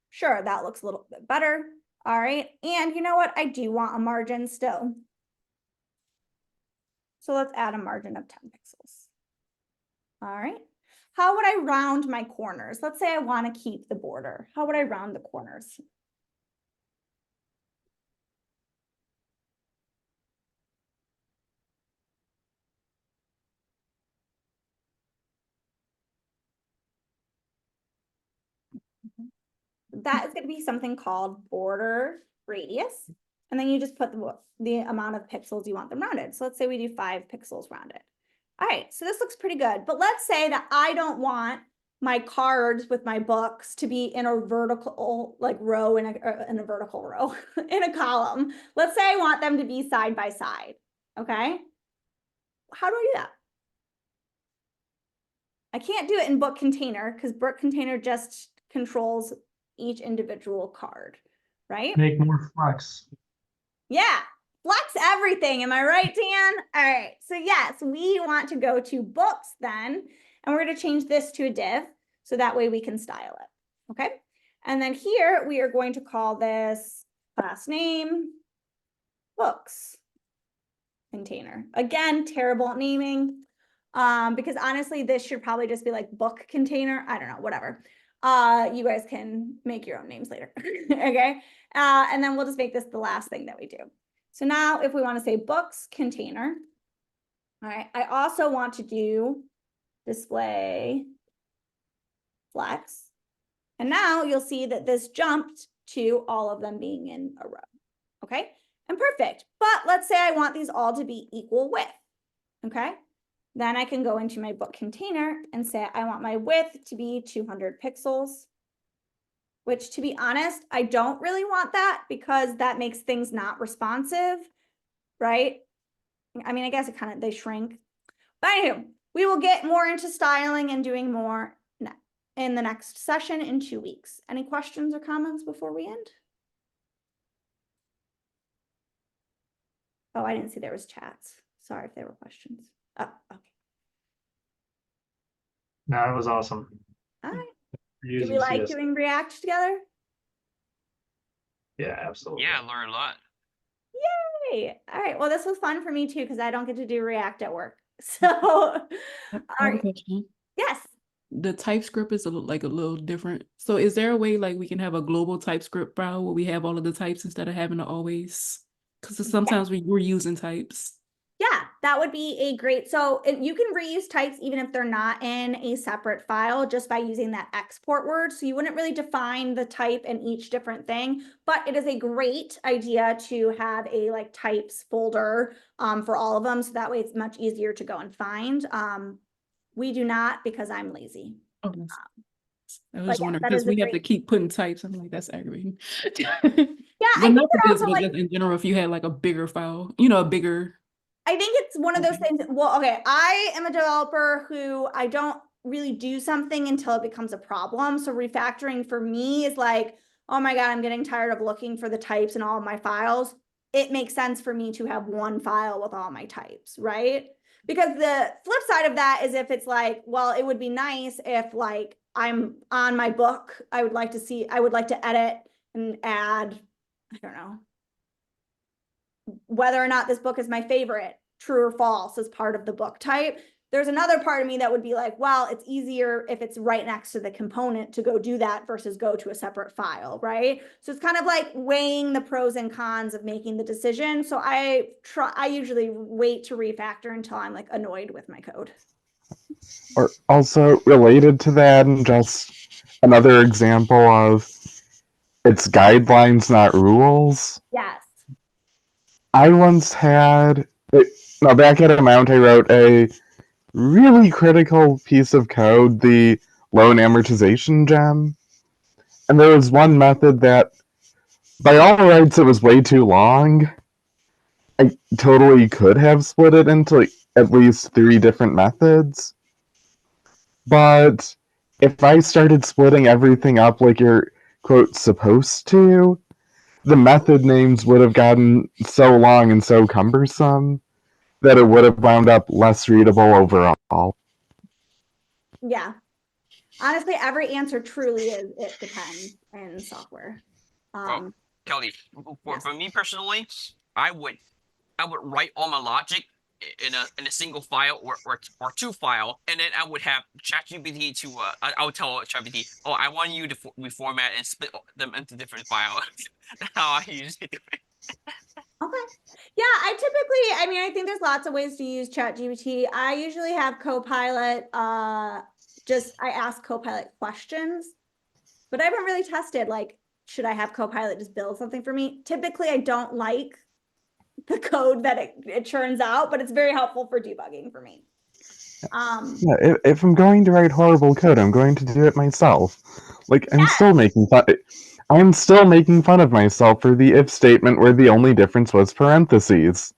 sure, that looks a little bit better. All right, and you know what? I do want a margin still. So let's add a margin of 10 pixels. All right, how would I round my corners? Let's say I want to keep the border. How would I round the corners? That is going to be something called border radius. And then you just put the amount of pixels you want them rounded. So let's say we do 5 pixels rounded. All right, so this looks pretty good. But let's say that I don't want my cards with my books to be in a vertical like row in a vertical row in a column. Let's say I want them to be side by side. Okay. How do I do that? I can't do it in book container because book container just controls each individual card, right? Make more flex. Yeah, flex everything. Am I right, Dan? All right. So yes, we want to go to books then, and we're going to change this to a div so that way we can style it. Okay. And then here we are going to call this class name books container. Again, terrible at naming. Because honestly, this should probably just be like book container. I don't know, whatever. You guys can make your own names later. Okay. And then we'll just make this the last thing that we do. So now if we want to say books container, all right, I also want to do display flex. And now you'll see that this jumped to all of them being in a row. Okay. And perfect. But let's say I want these all to be equal width. Okay. Then I can go into my book container and say, I want my width to be 200 pixels, which to be honest, I don't really want that because that makes things not responsive, right? I mean, I guess it kind of, they shrink. But anyway, we will get more into styling and doing more in the next session in 2 weeks. Any questions or comments before we end? Oh, I didn't see there was chats. Sorry if there were questions. Oh, okay. No, it was awesome. All right. Do Using we like CS. doing React together? Yeah, absolutely. Yeah, I learned a lot. Yay! All right. Well, this was fun for me too because I don't get to do React at work. So, I have a question. yes. The TypeScript is like a little different. So is there a way like we can have a global TypeScript file where we have all of the types instead of having to always, because sometimes we're using types. Yeah, that would be a great, so you can reuse types even if they're not in a separate file just by using that export word. So you wouldn't really define the type in each different thing, but it is a great idea to have a like types folder for all of them. So that way it's much easier to go and find. We do not because I'm lazy. Oh, I was But yeah, wondering that because is a we have to great- keep putting types. I'm like, that's aggravating. Yeah, I But think not for they're this, also but like, just in general, if you had like a bigger file, you know, a bigger. I think it's one of those Okay. things. Well, okay, I am a developer who I don't really do something until it becomes a problem. So refactoring for me is like, oh my God, I'm getting tired of looking for the types in all of my files. It makes sense for me to have one file with all my types, right? Because the flip side of that is if it's like, well, it would be nice if like I'm on my book, I would like to edit and add, I don't know, whether or not this book is my favorite, true or false, as part of the book type. There's another part of me that would be like, well, it's easier if it's right next to the component to go do that versus go to a separate file, right? So it's kind of like weighing the pros and cons of making the decision. So I usually wait to refactor until I'm like annoyed with my code. Or also related to that, and just another example of it's guidelines, not rules. Yes. I once had, now back at Amount, I wrote a really critical piece of code, the loan amortization gem. And there was one method that, by all rights, it was way too long. I totally could have split it into like, at least 3 different methods. But if I started splitting everything up like you're, quote, supposed to, the method names would have gotten so long and so cumbersome that it would have wound up less readable overall. Yeah. Honestly, every answer truly is, it depends in software. Well, Kelly, yes. for me personally, I would write all my logic in a single file or 2 file, and then I would have ChatGPT to I would tell ChatGPT, oh, I want you to reformat and split them into different files. That's how I usually do it. Okay. Yeah, I mean, I think there's lots of ways to use ChatGPT. I usually have Copilot, I ask Copilot questions, but I haven't really tested, like, should I have Copilot just build something for me? Typically, I don't like the code that it churns out, but it's very helpful for debugging for me. Yeah, if I'm going to write horrible code, I'm going to do it myself. Like, I'm still making fun of myself for the if statement where the only difference was parentheses.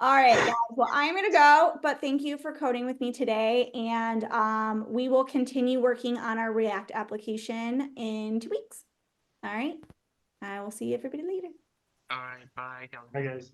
All right, guys. Well, I'm gonna go, but thank you for coding with me today. And we will continue working on our React application in 2 weeks. All right. I will see everybody later. All right, bye. Hi, guys.